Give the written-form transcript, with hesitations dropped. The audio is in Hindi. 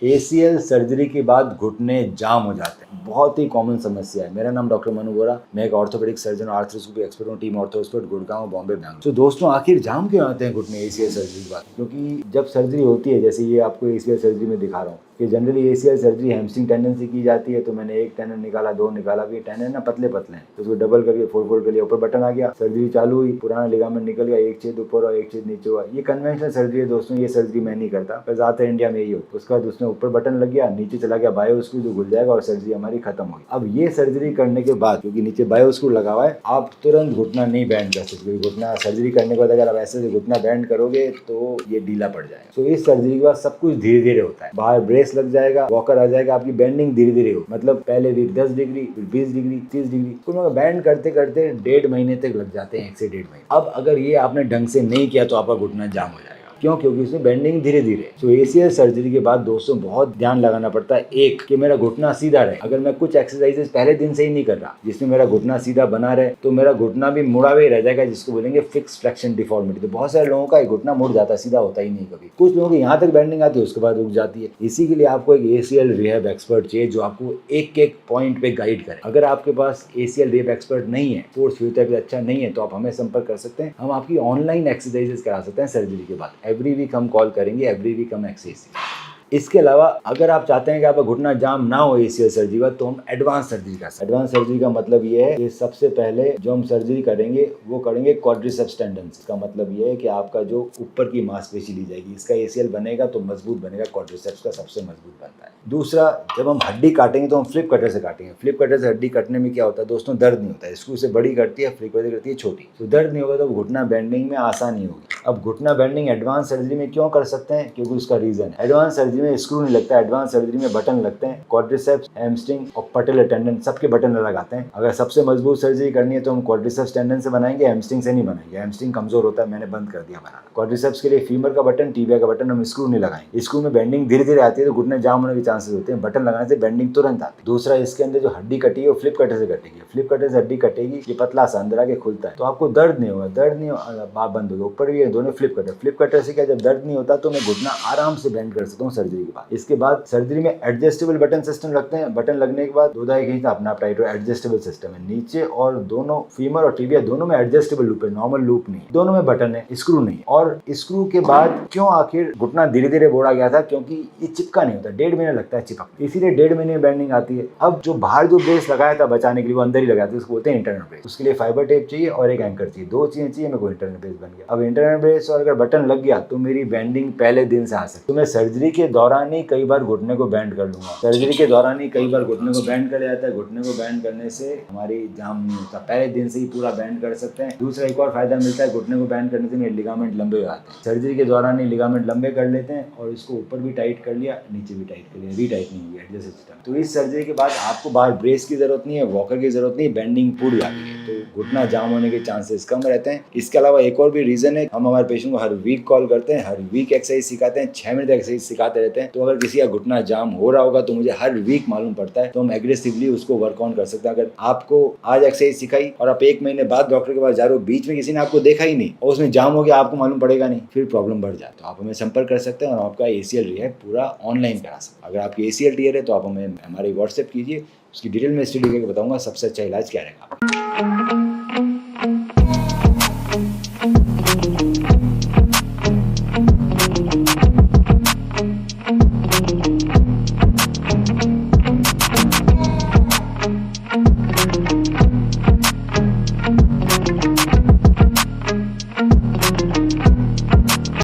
ACL सर्जरी के बाद घुटने जाम हो जाते हैं, बहुत ही कॉमन समस्या है। मेरा नाम डॉक्टर मनु बोरा, मैं एक ऑर्थोपेडिक सर्जन और आर्थ्रोस्कोपी एक्सपर्ट हूँ, टीम ऑर्थोस्पेट गुड़गांव, बॉम्बे, बैंगलोर। तो दोस्तों, आखिर जाम क्यों आते हैं घुटने ACL सर्जरी के बाद? क्योंकि जब सर्जरी होती है, जैसे ये आपको ACL सर्जरी में दिखा रहा हूँ कि generally ACL surgery hamstring tendon से की जाती है। तो मैंने एक टेंडन निकाला, दो निकाला, ये टेंडन ना पतले पतले हैं, तो उसको डबल करके फोल्ड कर लिया, ऊपर बटन आ गया, सर्जरी चालू हुई, पुराना लिगामेंट निकल गया, एक छेद ऊपर और एक छेद नीचे हुआ। ये कन्वेंशनल सर्जरी है दोस्तों, ये सर्जरी मैं नहीं करता, पर ज़्यादातर इंडिया में यही होता है। उसके बाद उसमें ऊपर बटन लग गया, नीचे चला गया बायो स्क्रू, जो घुल जाएगा और सर्जरी हमारी खत्म होगी। अब ये सर्जरी करने के बाद, क्योंकि नीचे बायो स्क्रू लगा हुआ है, आप तुरंत घुटना नहीं बैंड कर सकते। घुटना सर्जरी करने के बाद अगर आप ऐसे घुटना बैंड करोगे तो ये ढीला पड़ जाएगा। तो इस सर्जरी के बाद सब कुछ धीरे धीरे होता है। बाहर ब्रेस लग जाएगा, वॉकर आ जाएगा, आपकी बेंडिंग धीरे धीरे हो, मतलब पहले वीक 10 डिग्री, फिर 20 डिग्री, 30 डिग्री, तो बैंड करते करते 1.5 महीने तक लग जाते हैं, 1 से 1.5 महीने। अब अगर ये आपने ढंग से नहीं किया तो आपका घुटना जाम हो जाएगा। क्यों? क्योंकि इसमें बेंडिंग धीरे धीरे। तो ACL सर्जरी के बाद दोस्तों बहुत ध्यान लगाना पड़ता है, एक कि मेरा घुटना सीधा रहे। अगर मैं कुछ एक्सरसाइजेस पहले दिन से ही नहीं कर रहा जिसमें मेरा घुटना सीधा बना रहे, तो मेरा घुटना भी मुड़ा हुआ ही रह जाएगा, जिसको बोलेंगे फिक्स फ्लेक्शन डिफॉर्मिटी। तो बहुत सारे लोगों का घुटना मुड़ जाता है, सीधा होता ही नहीं कभी। कुछ लोगों की यहाँ तक बेंडिंग आती है, उसके बाद रुक जाती है। इसी के लिए आपको एक ACL रिहैब एक्सपर्ट चाहिए, जो आपको एक एक पॉइंट पे गाइड करे। अगर आपके पास ACL रिहैब एक्सपर्ट नहीं है, स्पोर्ट्स फिजियोथेरेपी अच्छा नहीं है, तो आप हमें संपर्क कर सकते हैं। हम आपकी ऑनलाइन एक्सरसाइजेस करा सकते हैं सर्जरी के बाद। एवरी वीक हम कॉल करेंगे, एवरी वीक हम एक्सरसाइज। इसके अलावा अगर आप चाहते हैं कि आपका घुटना जाम ना हो ACL सर्जरी का, तो हम एडवांस सर्जरी का। एडवांस सर्जरी का मतलब ये है कि सबसे पहले जो हम सर्जरी करेंगे वो करेंगे क्वाड्रिसेप्स टेंडन। इसका मतलब ये है कि आपका जो ऊपर की मांसपेशी ली जाएगी, इसका ACL बनेगा तो मजबूत बनेगा, क्वाड्रिसेप्स का सबसे मजबूत बनता है। दूसरा, जब हम हड्डी काटेंगे तो हम फ्लिप कटर से काटेंगे। फ्लिप कटर से हड्डी कटने में क्या होता है दोस्तों? दर्द नहीं होता है। स्क्रू से बड़ी कटती है, फ्लिप कटर करती है छोटी, तो दर्द नहीं होगा, तो घुटना बेंडिंग में आसानी होगी। अब घुटना बेंडिंग एडवांस सर्जरी में क्यों कर सकते हैं? क्योंकि उसका रीजन है, एडवांस सर्जरी में स्क्रू नहीं लगता, एडवांस सर्जरी में बटन लगते हैं। क्वाड्रिसेप्स, हैमस्ट्रिंग और पटेलर टेंडन, सबके बटन अलग आते हैं। अगर सबसे मजबूत सर्जरी करनी है तो हम क्वाड्रिसेप्स टेंडन से बनाएंगे, हैमस्ट्रिंग से नहीं बनाएंगे। हैमस्ट्रिंग कमजोर होता है, मैंने बंद कर दिया बनाना। क्वाड्रिसेप्स के लिए फीमर का बटन, टीबिया का बटन हम स्क्रू नहीं लगाएंगे। स्क्रू में बेंडिंग धीरे धीरे आती है, तो घुटने जाम होने के चांसेस होते हैं। बटन लगाने से बेंडिंग तुरंत आती है। दूसरा, इसके अंदर जो हड्डी कटी है वो फ्लिप कटर से कटेगी। फ्लिप कटर से हड्डी कटेगी, ये पतला सा अंदर आके खुलता है, तो आपको दर्द नहीं होगा। दर्द नहीं होगा, बंद होगा। ऊपर भी है दोनों फ्लिप कटर से क्या, जब दर्द नहीं होता तो मैं घुटना आराम से बेंड कर सकता हूँ सर्जरी के बाद। इसके बाद सर्जरी में एडजस्टेबल बटन सिस्टम लगते हैं। बटन लगने के बाद दो दाई खींचना, अपना आप टाइट हो। एडजस्टेबल सिस्टम है, नीचे और दोनों फीमर और टीबिया दोनों में एडजस्टेबल लूप है, नॉर्मल लूप नहीं। दोनों में बटन है, स्क्रू नहीं। और स्क्रू के बाद क्यों आखिर घुटना धीरे धीरे बोड़ा गया था? क्योंकि ये चिपका नहीं होता, 1.5 महीने लगता है चिपक, इसीलिए 1.5 महीने में बेंडिंग आती है। अब जो बाहर जो ब्रेस लगाया था बचाने के लिए, वो अंदर ही लगाते हैं, उसको बोलते हैं इंटरनल ब्रेस। उसके लिए फाइबर टेप चाहिए और एक एंकर चाहिए, 2 चीजें चाहिए। मेरे को इंटरनल ब्रेस बन गया। अब इंटरनल ब्रेस और अगर बटन लग गया तो मेरी बेंडिंग पहले दिन से आ सकती। तो मैं सर्जरी के दौरान ही कई बार घुटने को बैंड कर लूंगा। सर्जरी के दौरान ही कई बार घुटने को बैंड कर जाता है। घुटने को बैंड करने से हमारी जाम नहीं होता, पहले दिन से ही पूरा बैंड कर सकते हैं। दूसरा एक और फायदा मिलता है, घुटने को बैंड करने से मेरे लिगामेंट लंबे हो जाते हैं। सर्जरी के दौरान ही लिगामेंट लंबे कर लेते हैं, और इसको ऊपर भी टाइट कर लिया, नीचे भी टाइट कर लिया, रीटाइटनिंग हुई, एडजस्ट सिस्टम। तो इस सर्जरी के बाद आपको बाहर ब्रेस की जरूरत नहीं है, वॉकर की जरूरत नहीं है, बेंडिंग पूरी आती है, तो घुटना जाम होने के चांसेस कम रहते हैं। इसके अलावा एक और भी रीजन है, हम हमारे पेशेंट को हर वीक कॉल करते हैं, हर वीक एक्सरसाइज सिखाते हैं, 6 मिनट एक्सरसाइज सिखाते रहते हैं। तो अगर किसी का घुटना जाम हो रहा होगा तो मुझे हर वीक मालूम पड़ता है, तो हम एग्रेसिवली उसको वर्क ऑन कर सकते हैं। अगर आपको आज एक्सरसाइज सिखाई और आप 1 महीने बाद डॉक्टर के पास जा रहे हो, बीच में किसी ने आपको देखा ही नहीं और उसमें जाम हो गया, आपको मालूम पड़ेगा नहीं, फिर प्रॉब्लम बढ़ जाए। तो आप हमें संपर्क कर सकते हैं और आपका ACL रिहैब पूरा ऑनलाइन करा सकते हैं। अगर आपकी ACL टीयर है तो आप हमें हमारे व्हाट्सएप कीजिए, उसकी डिटेल में स्टडी करके बताऊंगा सबसे अच्छा इलाज क्या रहेगा।